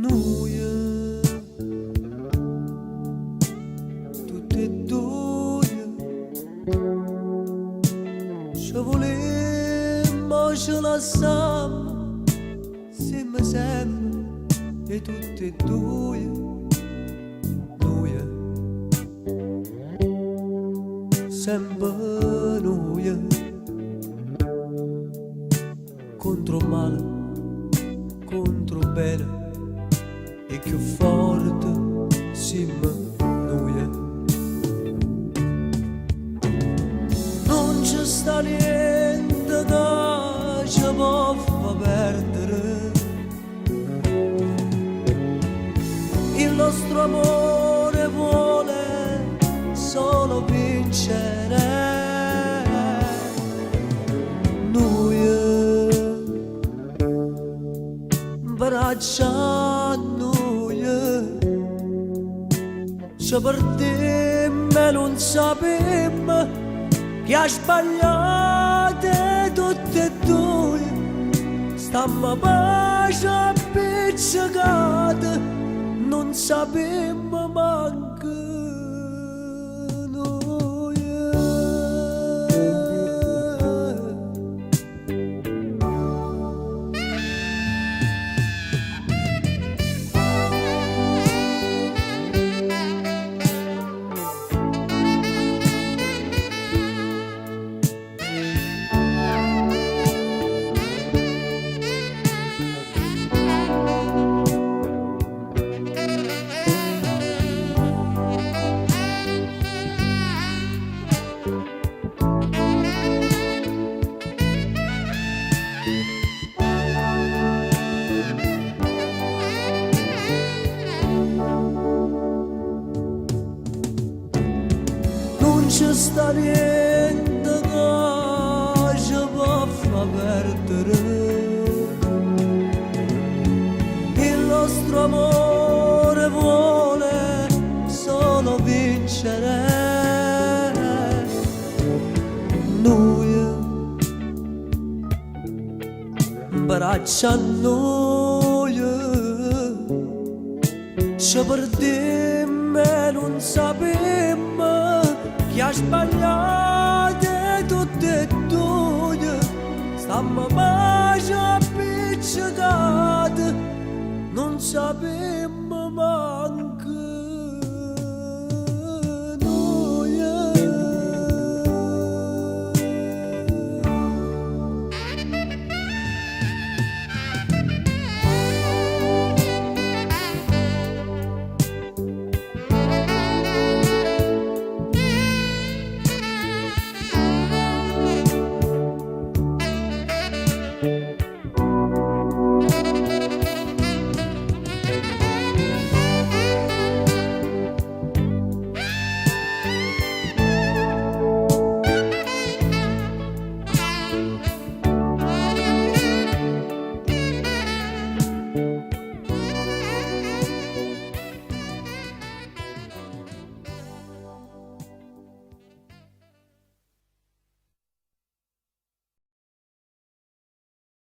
Noi, tutte e due, ci volemmo, ci lasciamo, siamo sempre e tutte e due, noi, sempre noi, contro male, contro bene, e più forte siamo noi. Non c'è sta niente che ci può far perdere il nostro amore, vuole solo vincere. Noi braccia noi ci perdemmo e non sapemmo che ha sbagliate tutte e due. Stammo pace appiccicate, non sapemmo manco noi. Non c'è sta niente che ci può far perdere il nostro amore, vuole solo vincere. Noi braccia a noi ci perdemmo e non sapemmo che ha sbagliate tutte e due. Stammo pace appiccicate, non sapemmo manco